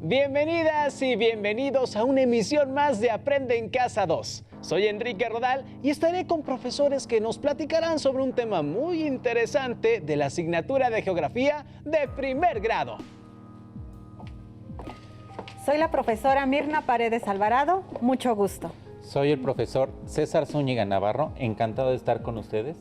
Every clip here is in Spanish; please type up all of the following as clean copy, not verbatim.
Bienvenidas y bienvenidos a una emisión más de Aprende en Casa 2. Soy Enrique Rodal y estaré con profesores que nos platicarán sobre un tema muy interesante de la asignatura de Geografía de primer grado. Soy la profesora Mirna Paredes Alvarado, mucho gusto. Soy el profesor César Zúñiga Navarro, encantado de estar con ustedes.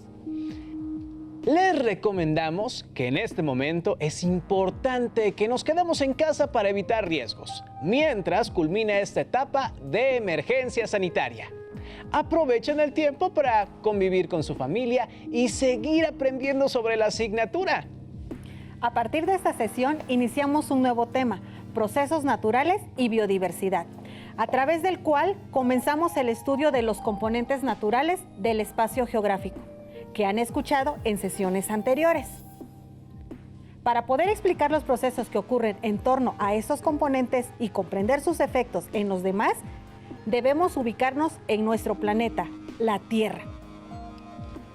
Les recomendamos que en este momento es importante que nos quedemos en casa para evitar riesgos, mientras culmina esta etapa de emergencia sanitaria. Aprovechen el tiempo para convivir con su familia y seguir aprendiendo sobre la asignatura. A partir de esta sesión iniciamos un nuevo tema, procesos naturales y biodiversidad, a través del cual comenzamos el estudio de los componentes naturales del espacio geográfico, que han escuchado en sesiones anteriores. Para poder explicar los procesos que ocurren en torno a estos componentes y comprender sus efectos en los demás, debemos ubicarnos en nuestro planeta, la Tierra.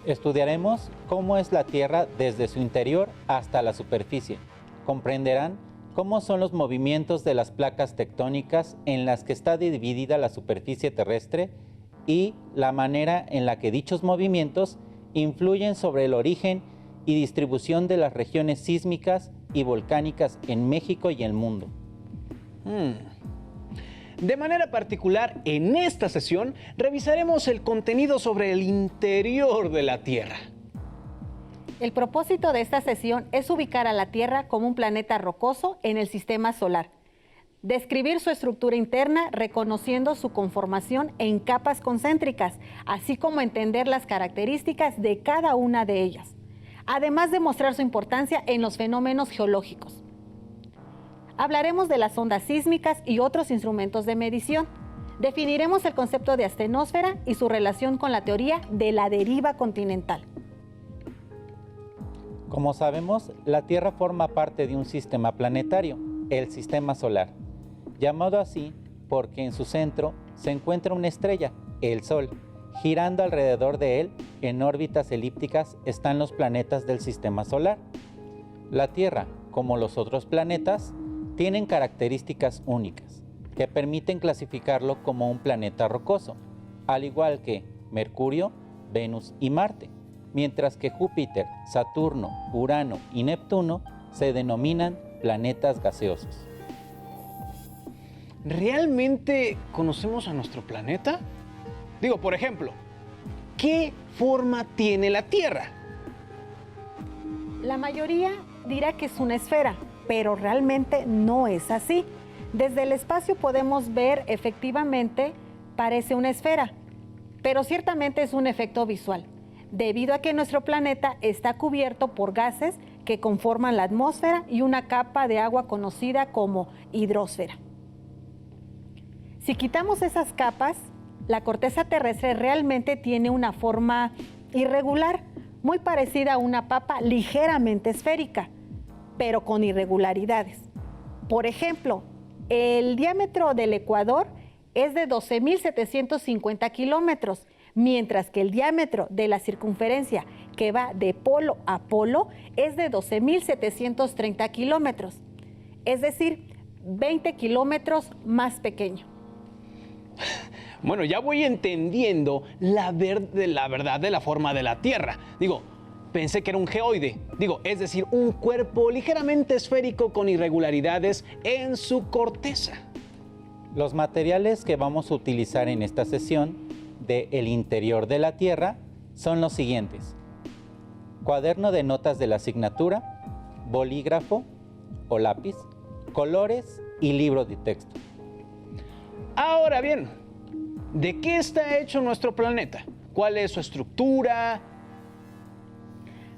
Estudiaremos cómo es la Tierra desde su interior hasta la superficie. Comprenderán cómo son los movimientos de las placas tectónicas en las que está dividida la superficie terrestre y la manera en la que dichos movimientos influyen sobre el origen y distribución de las regiones sísmicas y volcánicas en México y el mundo. De manera particular, en esta sesión revisaremos el contenido sobre el interior de la Tierra. El propósito de esta sesión es ubicar a la Tierra como un planeta rocoso en el sistema solar, describir su estructura interna reconociendo su conformación en capas concéntricas, así como entender las características de cada una de ellas, además de mostrar su importancia en los fenómenos geológicos. Hablaremos de las ondas sísmicas y otros instrumentos de medición. Definiremos el concepto de astenósfera y su relación con la teoría de la deriva continental. Como sabemos, la Tierra forma parte de un sistema planetario, el Sistema Solar, llamado así porque en su centro se encuentra una estrella, el Sol. Girando alrededor de él, en órbitas elípticas, están los planetas del Sistema Solar. La Tierra, como los otros planetas, tienen características únicas que permiten clasificarlo como un planeta rocoso, al igual que Mercurio, Venus y Marte, mientras que Júpiter, Saturno, Urano y Neptuno se denominan planetas gaseosos. ¿Realmente conocemos a nuestro planeta? Digo, por ejemplo, ¿qué forma tiene la Tierra? La mayoría dirá que es una esfera, pero realmente no es así. Desde el espacio podemos ver efectivamente parece una esfera, pero ciertamente es un efecto visual, debido a que nuestro planeta está cubierto por gases que conforman la atmósfera y una capa de agua conocida como hidrosfera. Si quitamos esas capas, la corteza terrestre realmente tiene una forma irregular, muy parecida a una papa ligeramente esférica, pero con irregularidades. Por ejemplo, el diámetro del ecuador es de 12.750 kilómetros, mientras que el diámetro de la circunferencia que va de polo a polo es de 12.730 kilómetros, es decir, 20 kilómetros más pequeño. Bueno, ya voy entendiendo la verdad de la forma de la Tierra. Pensé que era un geoide, es decir, un cuerpo ligeramente esférico con irregularidades en su corteza. Los materiales que vamos a utilizar en esta sesión de El interior de la Tierra son los siguientes: cuaderno de notas de la asignatura, bolígrafo o lápiz, colores y libro de texto. Ahora bien, ¿de qué está hecho nuestro planeta? ¿Cuál es su estructura?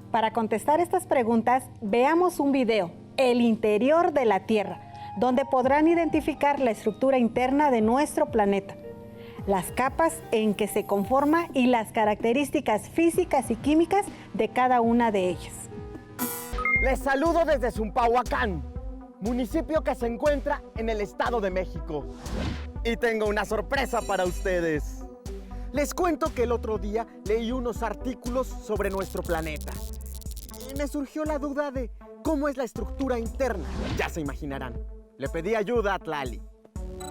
Para contestar estas preguntas, veamos un video, El interior de la Tierra, donde podrán identificar la estructura interna de nuestro planeta, las capas en que se conforma y las características físicas y químicas de cada una de ellas. Les saludo desde Zumpahuacán, municipio que se encuentra en el Estado de México. Y tengo una sorpresa para ustedes. Les cuento que el otro día leí unos artículos sobre nuestro planeta. Y me surgió la duda de cómo es la estructura interna. Ya se imaginarán. Le pedí ayuda a Tlali.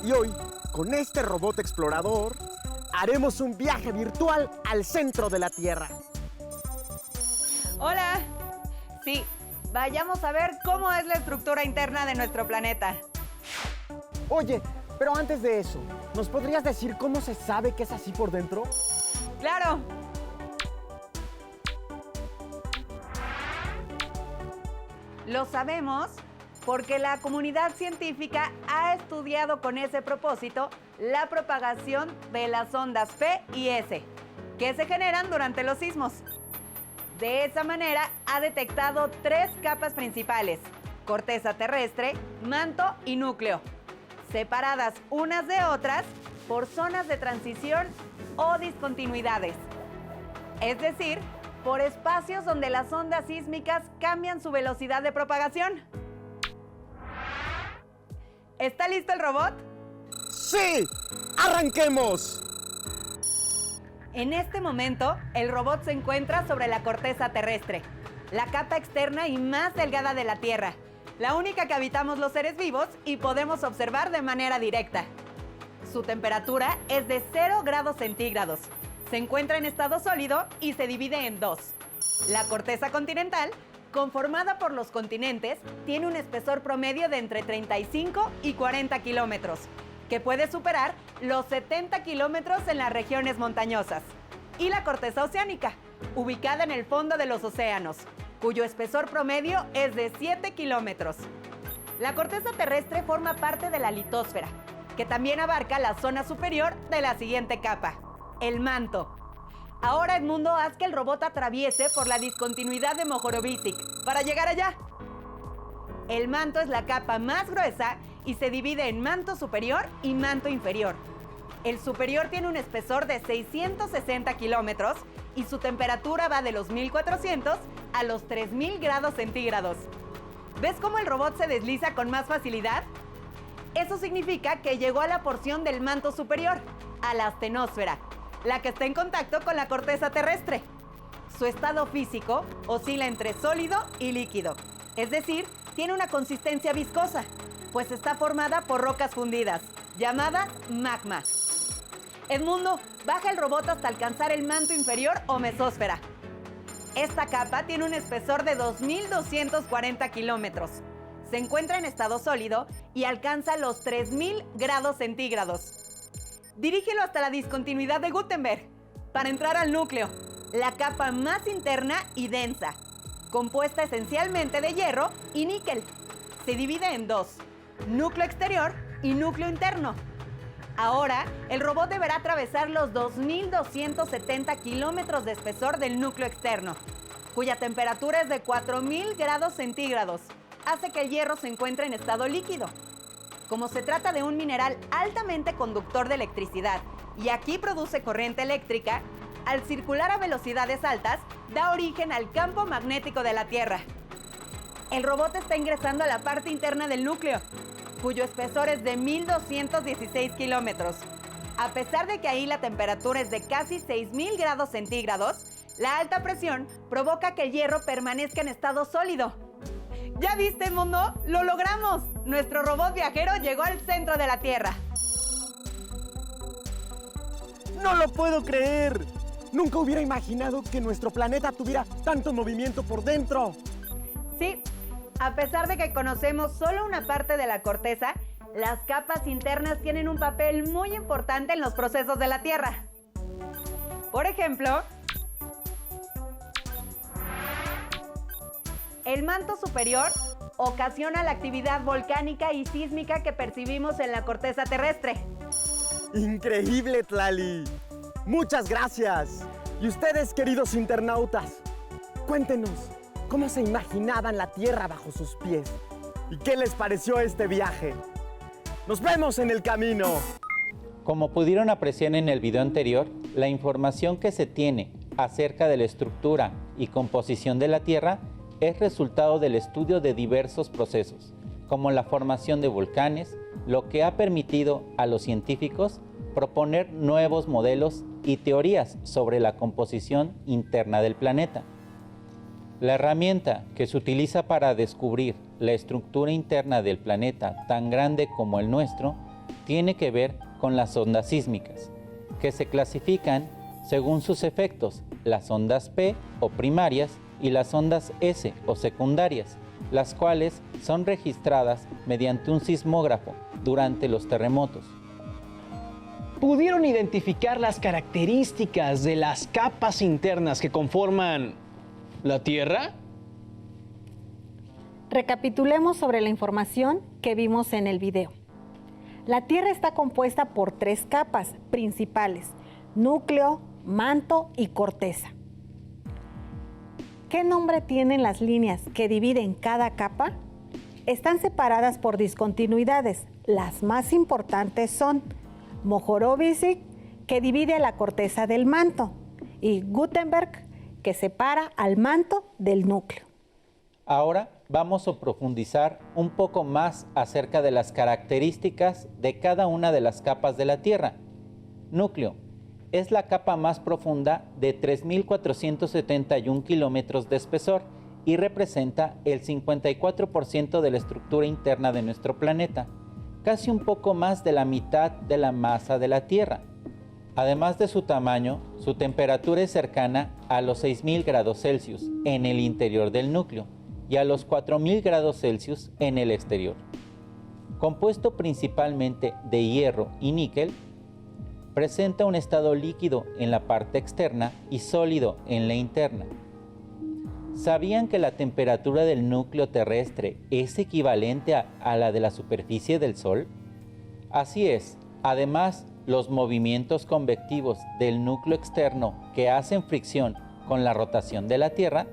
Y hoy, con este robot explorador, haremos un viaje virtual al centro de la Tierra. ¡Hola! Sí, vayamos a ver cómo es la estructura interna de nuestro planeta. Oye, pero antes de eso, ¿nos podrías decir cómo se sabe que es así por dentro? ¡Claro! Lo sabemos porque la comunidad científica ha estudiado con ese propósito la propagación de las ondas P y S, que se generan durante los sismos. De esa manera ha detectado 3 capas principales: corteza terrestre, manto y núcleo, separadas unas de otras por zonas de transición o discontinuidades. Es decir, por espacios donde las ondas sísmicas cambian su velocidad de propagación. ¿Está listo el robot? ¡Sí! ¡Arranquemos! En este momento, el robot se encuentra sobre la corteza terrestre, la capa externa y más delgada de la Tierra, la única que habitamos los seres vivos y podemos observar de manera directa. Su temperatura es de 0 grados centígrados. Se encuentra en estado sólido y se divide en 2. La corteza continental, conformada por los continentes, tiene un espesor promedio de entre 35 y 40 kilómetros, que puede superar los 70 kilómetros en las regiones montañosas. Y la corteza oceánica, ubicada en el fondo de los océanos, cuyo espesor promedio es de 7 kilómetros. La corteza terrestre forma parte de la litosfera, que también abarca la zona superior de la siguiente capa, el manto. Ahora, Edmundo, haz que el robot atraviese por la discontinuidad de Mohorovičić para llegar allá. El manto es la capa más gruesa y se divide en manto superior y manto inferior. El superior tiene un espesor de 660 kilómetros y su temperatura va de los 1400 a los 3000 grados centígrados. ¿Ves cómo el robot se desliza con más facilidad? Eso significa que llegó a la porción del manto superior, a la astenosfera, la que está en contacto con la corteza terrestre. Su estado físico oscila entre sólido y líquido, es decir, tiene una consistencia viscosa, pues está formada por rocas fundidas, llamadas magma. Edmundo, baja el robot hasta alcanzar el manto inferior o mesósfera. Esta capa tiene un espesor de 2.240 kilómetros. Se encuentra en estado sólido y alcanza los 3000 grados centígrados. Dirígelo hasta la discontinuidad de Gutenberg para entrar al núcleo, la capa más interna y densa, compuesta esencialmente de hierro y níquel. Se divide en 2, núcleo exterior y núcleo interno. Ahora, el robot deberá atravesar los 2.270 kilómetros de espesor del núcleo externo, cuya temperatura es de 4000 grados centígrados. Hace que el hierro se encuentre en estado líquido. Como se trata de un mineral altamente conductor de electricidad y aquí produce corriente eléctrica, al circular a velocidades altas, da origen al campo magnético de la Tierra. El robot está ingresando a la parte interna del núcleo, cuyo espesor es de 1216 kilómetros. A pesar de que ahí la temperatura es de casi 6000 grados centígrados, la alta presión provoca que el hierro permanezca en estado sólido. ¿Ya viste, Edmundo? ¡Lo logramos! Nuestro robot viajero llegó al centro de la Tierra. ¡No lo puedo creer! Nunca hubiera imaginado que nuestro planeta tuviera tanto movimiento por dentro. Sí, a pesar de que conocemos solo una parte de la corteza, las capas internas tienen un papel muy importante en los procesos de la Tierra. Por ejemplo, el manto superior ocasiona la actividad volcánica y sísmica que percibimos en la corteza terrestre. ¡Increíble, Tlali! ¡Muchas gracias! Y ustedes, queridos internautas, cuéntenos, ¿cómo se imaginaban la Tierra bajo sus pies? ¿Y qué les pareció este viaje? ¡Nos vemos en el camino! Como pudieron apreciar en el video anterior, la información que se tiene acerca de la estructura y composición de la Tierra es resultado del estudio de diversos procesos, como la formación de volcanes, lo que ha permitido a los científicos proponer nuevos modelos y teorías sobre la composición interna del planeta. La herramienta que se utiliza para descubrir la estructura interna del planeta tan grande como el nuestro tiene que ver con las ondas sísmicas, que se clasifican según sus efectos, las ondas P o primarias y las ondas S o secundarias, las cuales son registradas mediante un sismógrafo durante los terremotos. ¿Pudieron identificar las características de las capas internas que conforman la Tierra? Recapitulemos sobre la información que vimos en el video. La Tierra está compuesta por 3 capas principales: núcleo, manto y corteza. ¿Qué nombre tienen las líneas que dividen cada capa? Están separadas por discontinuidades. Las más importantes son Mohorovičić, que divide a la corteza del manto, y Gutenberg, que separa al manto del núcleo. Ahora vamos a profundizar un poco más acerca de las características de cada una de las capas de la Tierra. Núcleo es la capa más profunda de 3.471 kilómetros de espesor y representa el 54% de la estructura interna de nuestro planeta, casi un poco más de la mitad de la masa de la Tierra. Además de su tamaño, su temperatura es cercana a los 6.000 grados Celsius en el interior del núcleo y a los 4.000 grados Celsius en el exterior. Compuesto principalmente de hierro y níquel, presenta un estado líquido en la parte externa y sólido en la interna. ¿Sabían que la temperatura del núcleo terrestre es equivalente a la de la superficie del Sol? Así es. Además, los movimientos convectivos del núcleo externo que hacen fricción con la rotación de la Tierra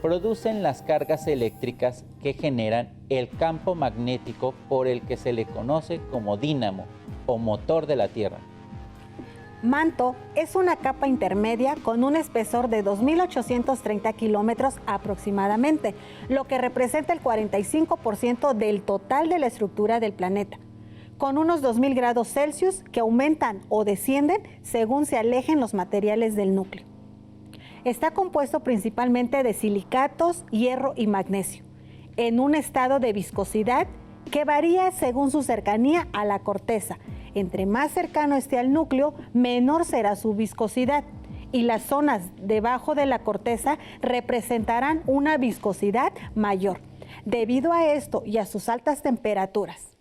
producen las cargas eléctricas que generan el campo magnético por el que se le conoce como dínamo o motor de la Tierra. Manto es una capa intermedia con un espesor de 2.830 kilómetros aproximadamente, lo que representa el 45% del total de la estructura del planeta, con unos 2.000 grados Celsius que aumentan o descienden según se alejen los materiales del núcleo. Está compuesto principalmente de silicatos, hierro y magnesio, en un estado de viscosidad que varía según su cercanía a la corteza. Entre más cercano esté al núcleo, menor será su viscosidad, y las zonas debajo de la corteza representarán una viscosidad mayor, debido a esto y a sus altas temperaturas.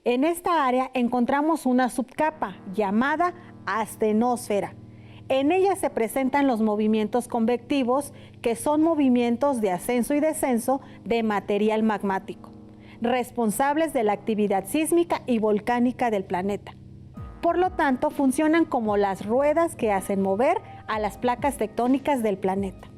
En esta área encontramos una subcapa llamada astenosfera. En ella se presentan los movimientos convectivos, que son movimientos de ascenso y descenso de material magmático, responsables de la actividad sísmica y volcánica del planeta. Por lo tanto, funcionan como las ruedas que hacen mover a las placas tectónicas del planeta.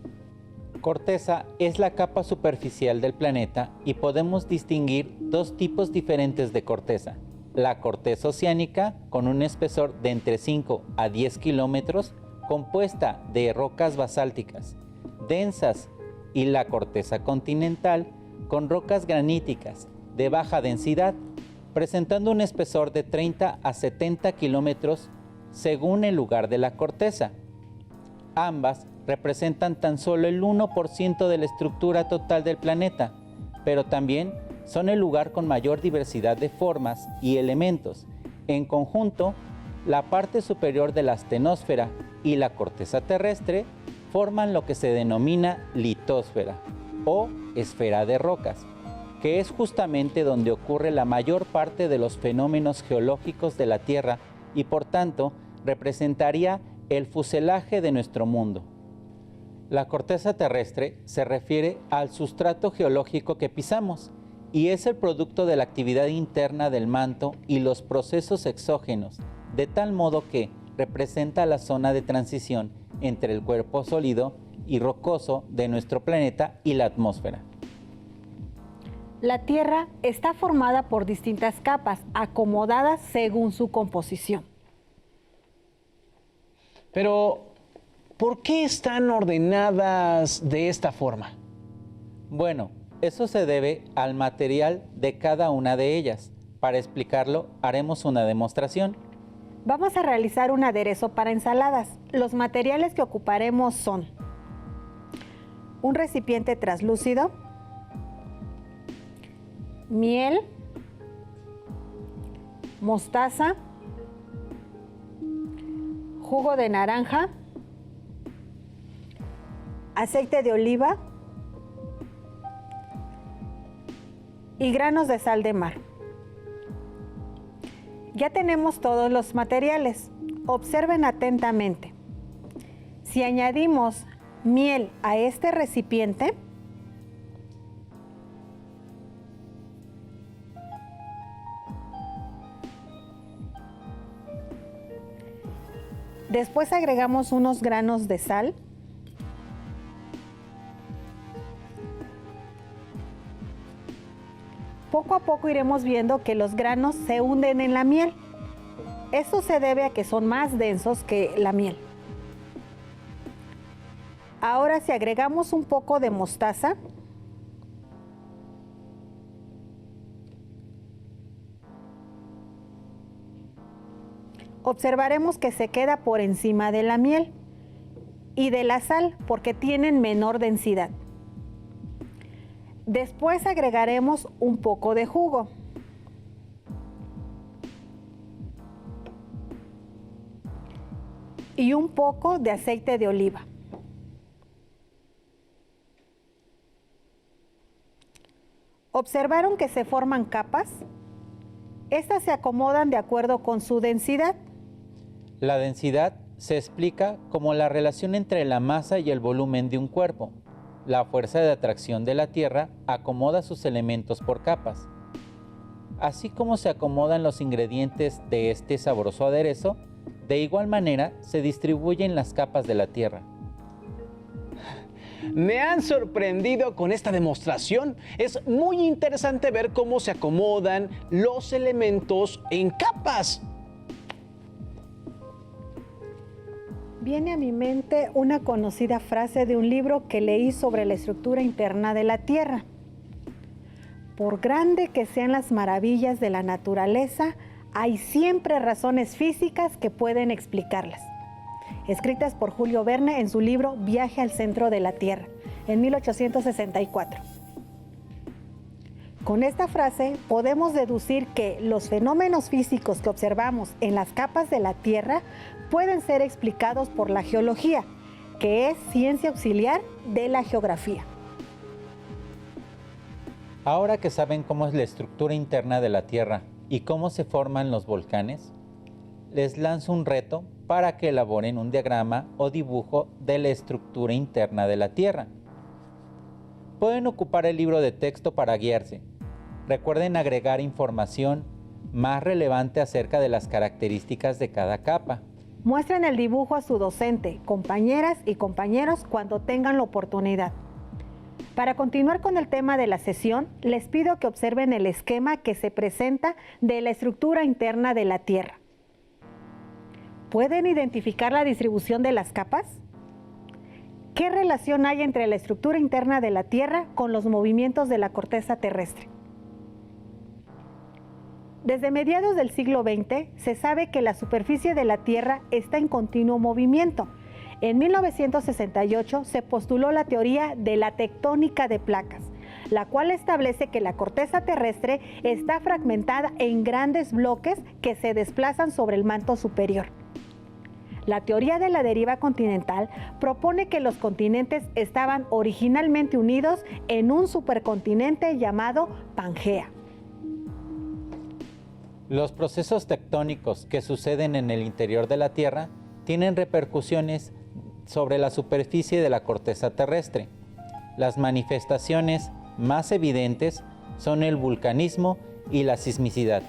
Corteza es la capa superficial del planeta y podemos distinguir 2 tipos diferentes de corteza. La corteza oceánica, con un espesor de entre 5 a 10 kilómetros, compuesta de rocas basálticas densas, y la corteza continental, con rocas graníticas de baja densidad, presentando un espesor de 30 a 70 kilómetros según el lugar de la corteza. Ambas representan tan solo el 1% de la estructura total del planeta, pero también son el lugar con mayor diversidad de formas y elementos. En conjunto, la parte superior de la astenosfera y la corteza terrestre forman lo que se denomina litosfera o esfera de rocas, que es justamente donde ocurre la mayor parte de los fenómenos geológicos de la Tierra y por tanto representaría el fuselaje de nuestro mundo. La corteza terrestre se refiere al sustrato geológico que pisamos y es el producto de la actividad interna del manto y los procesos exógenos, de tal modo que representa la zona de transición entre el cuerpo sólido y rocoso de nuestro planeta y la atmósfera. La Tierra está formada por distintas capas, acomodadas según su composición. Pero, ¿por qué están ordenadas de esta forma? Bueno, eso se debe al material de cada una de ellas. Para explicarlo, haremos una demostración. Vamos a realizar un aderezo para ensaladas. Los materiales que ocuparemos son un recipiente translúcido, miel, mostaza, jugo de naranja, aceite de oliva y granos de sal de mar. Ya tenemos todos los materiales. Observen atentamente. Si añadimos miel a este recipiente, después agregamos unos granos de sal, poco a poco iremos viendo que los granos se hunden en la miel. Esto se debe a que son más densos que la miel. Ahora, si agregamos un poco de mostaza, observaremos que se queda por encima de la miel y de la sal porque tienen menor densidad. Después agregaremos un poco de jugo. Y un poco de aceite de oliva. ¿Observaron que se forman capas? Estas se acomodan de acuerdo con su densidad. La densidad se explica como la relación entre la masa y el volumen de un cuerpo. La fuerza de atracción de la Tierra acomoda sus elementos por capas. Así como se acomodan los ingredientes de este sabroso aderezo, de igual manera se distribuyen las capas de la Tierra. Me han sorprendido con esta demostración. Es muy interesante ver cómo se acomodan los elementos en capas. Viene a mi mente una conocida frase de un libro que leí sobre la estructura interna de la Tierra. Por grande que sean las maravillas de la naturaleza, hay siempre razones físicas que pueden explicarlas. Escritas por Julio Verne en su libro Viaje al centro de la Tierra, en 1864. Con esta frase podemos deducir que los fenómenos físicos que observamos en las capas de la Tierra pueden ser explicados por la geología, que es ciencia auxiliar de la geografía. Ahora que saben cómo es la estructura interna de la Tierra y cómo se forman los volcanes, les lanzo un reto para que elaboren un diagrama o dibujo de la estructura interna de la Tierra. Pueden ocupar el libro de texto para guiarse. Recuerden agregar información más relevante acerca de las características de cada capa. Muestren el dibujo a su docente, compañeras y compañeros cuando tengan la oportunidad. Para continuar con el tema de la sesión, les pido que observen el esquema que se presenta de la estructura interna de la Tierra. ¿Pueden identificar la distribución de las capas? ¿Qué relación hay entre la estructura interna de la Tierra con los movimientos de la corteza terrestre? Desde mediados del siglo XX se sabe que la superficie de la Tierra está en continuo movimiento. En 1968 se postuló la teoría de la tectónica de placas, la cual establece que la corteza terrestre está fragmentada en grandes bloques que se desplazan sobre el manto superior. La teoría de la deriva continental propone que los continentes estaban originalmente unidos en un supercontinente llamado Pangea. Los procesos tectónicos que suceden en el interior de la Tierra tienen repercusiones sobre la superficie de la corteza terrestre. Las manifestaciones más evidentes son el vulcanismo y la sismicidad.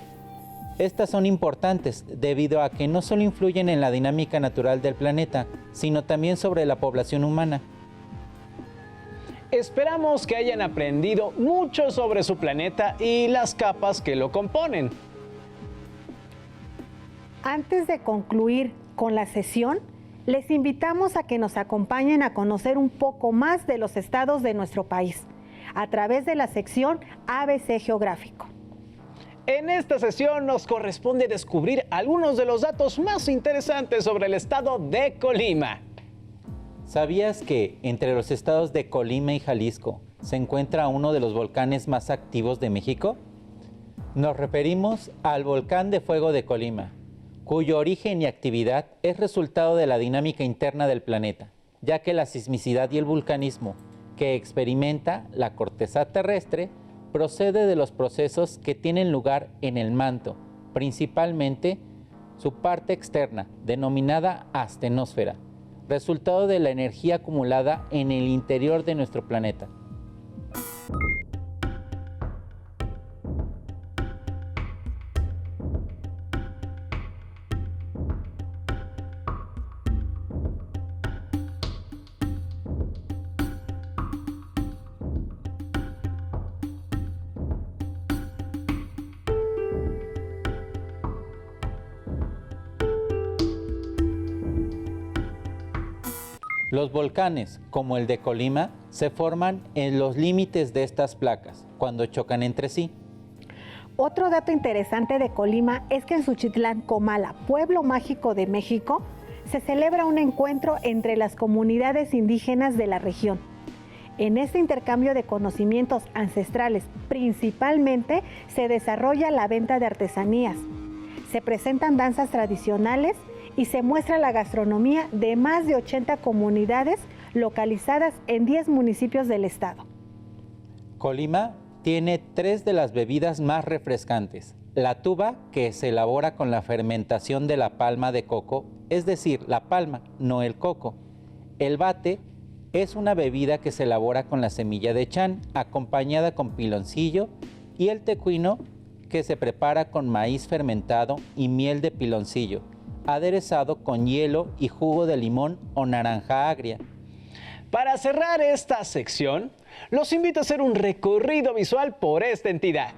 Estas son importantes debido a que no solo influyen en la dinámica natural del planeta, sino también sobre la población humana. Esperamos que hayan aprendido mucho sobre su planeta y las capas que lo componen. Antes de concluir con la sesión, les invitamos a que nos acompañen a conocer un poco más de los estados de nuestro país, a través de la sección ABC Geográfico. En esta sesión nos corresponde descubrir algunos de los datos más interesantes sobre el estado de Colima. ¿Sabías que entre los estados de Colima y Jalisco se encuentra uno de los volcanes más activos de México? Nos referimos al volcán de fuego de Colima, cuyo origen y actividad es resultado de la dinámica interna del planeta, ya que la sismicidad y el vulcanismo que experimenta la corteza terrestre procede de los procesos que tienen lugar en el manto, principalmente su parte externa, denominada astenosfera, resultado de la energía acumulada en el interior de nuestro planeta. Los volcanes, como el de Colima, se forman en los límites de estas placas, cuando chocan entre sí. Otro dato interesante de Colima es que en Suchitlán, Comala, pueblo mágico de México, se celebra un encuentro entre las comunidades indígenas de la región. En este intercambio de conocimientos ancestrales, principalmente, se desarrolla la venta de artesanías. Se presentan danzas tradicionales y se muestra la gastronomía de más de 80 comunidades localizadas en 10 municipios del estado. Colima tiene 3 de las bebidas más refrescantes. La tuba, que se elabora con la fermentación de la palma de coco, es decir, la palma, no el coco. El bate es una bebida que se elabora con la semilla de chan, acompañada con piloncillo, y el tecuino, que se prepara con maíz fermentado y miel de piloncillo, aderezado con hielo y jugo de limón o naranja agria. Para cerrar esta sección, los invito a hacer un recorrido visual por esta entidad.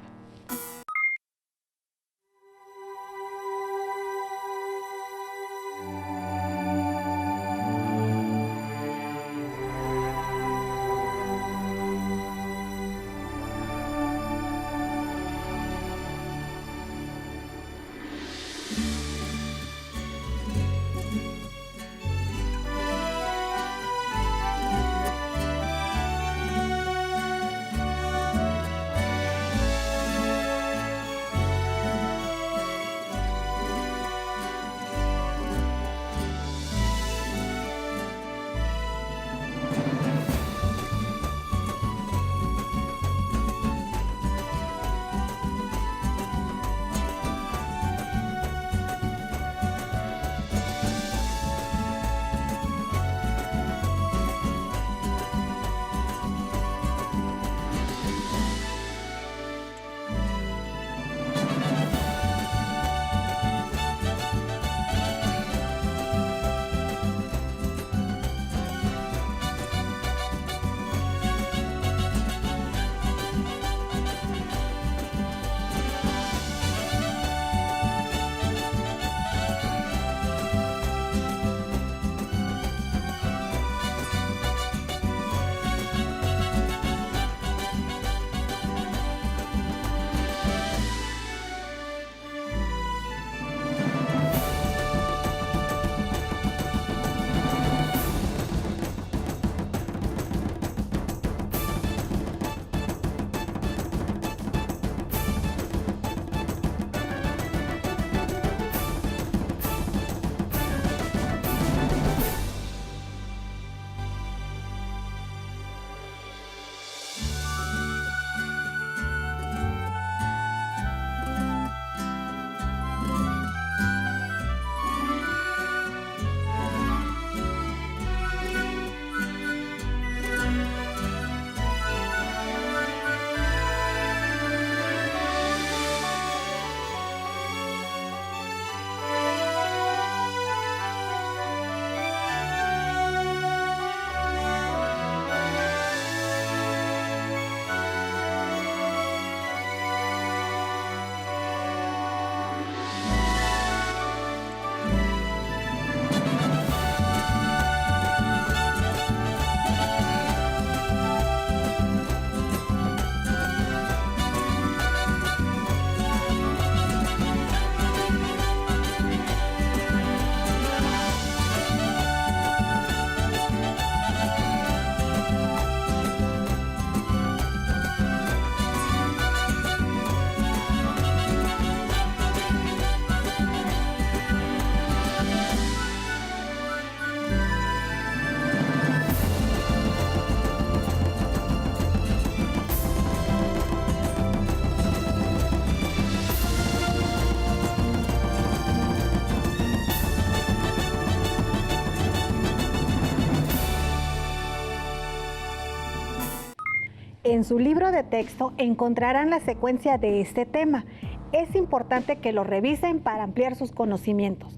En su libro de texto encontrarán la secuencia de este tema. Es importante que lo revisen para ampliar sus conocimientos.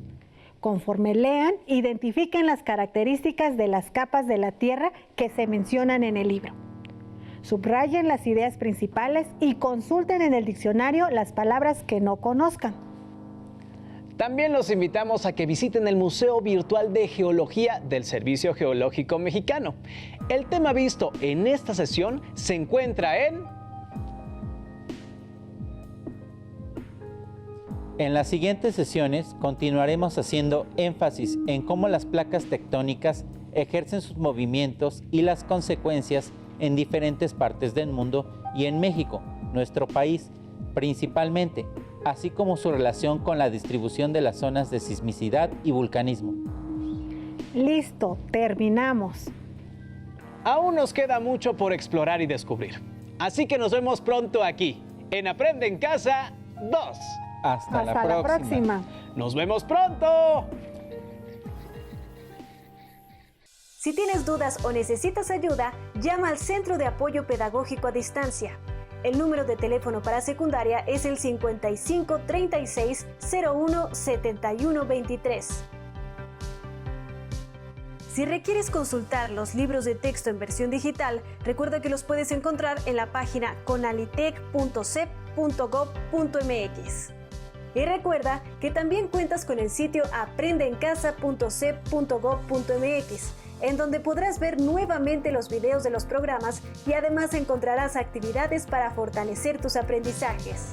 Conforme lean, identifiquen las características de las capas de la Tierra que se mencionan en el libro. Subrayen las ideas principales y consulten en el diccionario las palabras que no conozcan. También los invitamos a que visiten el Museo Virtual de Geología del Servicio Geológico Mexicano. El tema visto en esta sesión se encuentra en... En las siguientes sesiones continuaremos haciendo énfasis en cómo las placas tectónicas ejercen sus movimientos y las consecuencias en diferentes partes del mundo y en México, nuestro país, principalmente, así como su relación con la distribución de las zonas de sismicidad y vulcanismo. Listo, terminamos. Aún nos queda mucho por explorar y descubrir. Así que nos vemos pronto aquí, en Aprende en Casa 2. Hasta Hasta la próxima. ¡Nos vemos pronto! Si tienes dudas o necesitas ayuda, llama al Centro de Apoyo Pedagógico a Distancia. El número de teléfono para secundaria es el 55 36 01 71 23. Si requieres consultar los libros de texto en versión digital, recuerda que los puedes encontrar en la página conalitec.cep.gov.mx. Y recuerda que también cuentas con el sitio aprendeencasa.cep.gov.mx, en donde podrás ver nuevamente los videos de los programas y además encontrarás actividades para fortalecer tus aprendizajes.